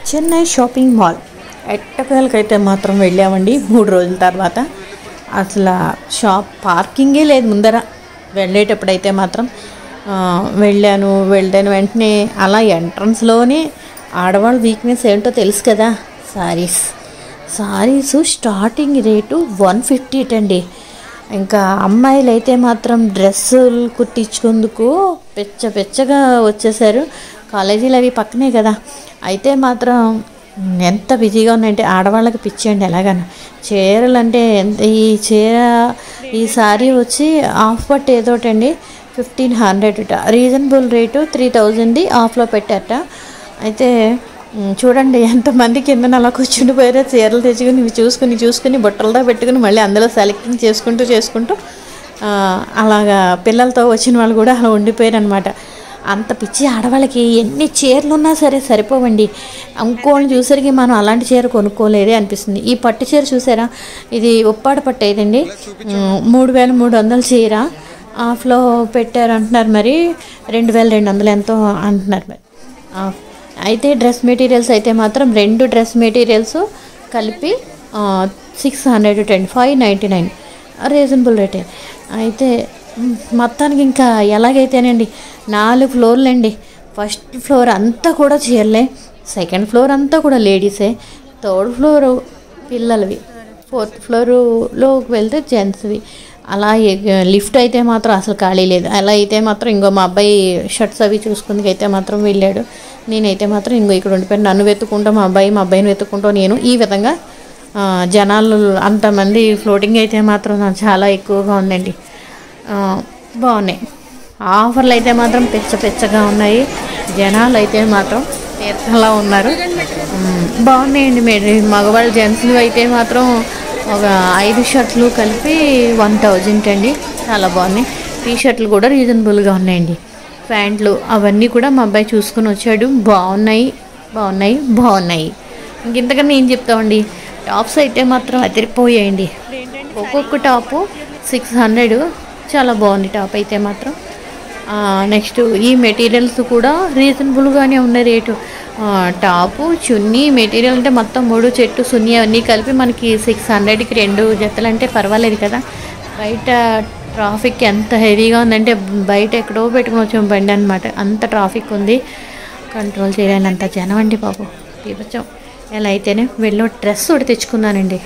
Chennai shopping mall ఎట్టకేలకైతే మాత్రం వెళ్ళామండి 3 రోజుల తర్వాత. అసలు షాప్ పార్కింగే లేదు ముందర. వెళ్ళేటప్పుడైతే మాత్రం వెళ్ళాను వెంటనే అలా ఎంట్రన్స్లోనే ఆడవాళ్ళ వీక్నెస్ ఏంటో తెలుసు కదా, సారీస్ స్టార్టింగ్ రేటు 150 అండి. ఇంకా అమ్మాయిలు అయితే మాత్రం డ్రెస్సులు కుట్టించుకుందుకు పెచ్చగా వచ్చేసారు. కాలేజీలు అవి పక్కనే కదా, అయితే మాత్రం ఎంత బిజీగా ఉన్నాయంటే ఆడవాళ్ళకి పిచ్చేయండి. ఎలాగన్నా చీరలు అంటే ఈ సారీ వచ్చి ఆఫ్ పట్టు ఏదోటండి 1500 రీజనబుల్ రేటు 3000 ఆఫ్లో పెట్టారట. అయితే చూడండి ఎంతమంది కింద అలా కూర్చుండిపోయారో, చీరలు తెచ్చుకుని ఇవి చూసుకుని బుట్టలతో పెట్టుకుని మళ్ళీ అందులో సెలెక్టింగ్ చేసుకుంటూ అలాగా పిల్లలతో వచ్చిన వాళ్ళు కూడా అలా ఉండిపోయారు అనమాట. అంత పిచ్చి ఆడవాళ్ళకి ఎన్ని చీరలు ఉన్నా సరే సరిపోవండి. ఇంకోళ్ళని చూసరికి మనం అలాంటి చీర కొనుక్కోలేదే అనిపిస్తుంది. ఈ పట్టు చీర చూసారా, ఇది ఉప్పాడ పట్టు అయిందండి. 3300 చీర ఆఫ్లో పెట్టారు అంటున్నారు, మరి 2200 ఎంతో అంటున్నారు మరి. అయితే డ్రెస్ మెటీరియల్స్ అయితే మాత్రం 2 డ్రెస్ మెటీరియల్స్ కలిపి 610 599 రీజనబుల్ రేటే. అయితే మొత్తానికి ఇంకా ఎలాగైతేనండి 4 ఫ్లోర్లు అండి. ఫస్ట్ ఫ్లోర్ అంతా కూడా చీరలే, సెకండ్ ఫ్లోర్ అంతా కూడా లేడీసే, థర్డ్ ఫ్లోరు పిల్లలవి, ఫోర్త్ ఫ్లోర్లోకి వెళ్తే జెంట్స్వి. అలా లిఫ్ట్ అయితే మాత్రం అసలు ఖాళీ లేదు. అలా అయితే మాత్రం ఇంకో మా అబ్బాయి షర్ట్స్ అవి చూసుకుందుకైతే మాత్రం వెళ్ళాడు. నేనైతే మాత్రం ఇంకో ఇక్కడ ఉండిపోయాను. నన్ను వెతుక్కుంటూ మా అబ్బాయిని వెతుక్కుంటూ నేను ఈ విధంగా జనాలు అంతమంది. ఫ్లోటింగ్ అయితే మాత్రం చాలా ఎక్కువగా ఉందండి. బాగున్నాయి ఆఫర్లు అయితే మాత్రం పెచ్చగా ఉన్నాయి. జనాలు అయితే మాత్రం తీర్థంలా ఉన్నారు. బాగున్నాయండి. మగవాళ్ళ జెంట్స్లు అయితే మాత్రం ఒక 5 షర్ట్లు కలిపి 1000 అండి. చాలా బాగున్నాయి. టీ షర్ట్లు కూడా రీజనబుల్గా ఉన్నాయండి. ప్యాంట్లు అవన్నీ కూడా మా అబ్బాయి చూసుకుని వచ్చాడు. బాగున్నాయి. ఇంతకన్నా ఏం చెప్తామండి. టాప్స్ అయితే మాత్రం అదిరిపోయాయండి. ఒక్కొక్క టాపు 600. చాలా బాగుంది టాప్ అయితే మాత్రం. నెక్స్ట్ ఈ మెటీరియల్స్ కూడా రీజనబుల్గానే ఉన్న రేటు. టాపు చున్నీ మెటీరియల్ అంటే మొత్తం 3 చెట్టు సున్నీ అవన్నీ కలిపి మనకి 600కి 2 జతలు అంటే పర్వాలేదు కదా. బయట ట్రాఫిక్ ఎంత హెవీగా ఉందంటే బయట ఎక్కడో పెట్టుకుని వచ్చాం బండి అనమాట. అంత ట్రాఫిక్ ఉంది, కంట్రోల్ చేయలేనంత జనం అండి బాబు. బీభత్సం. ఎలా అయితేనే వెళ్ళి డ్రెస్ ఒకటి తెచ్చుకున్నానండి.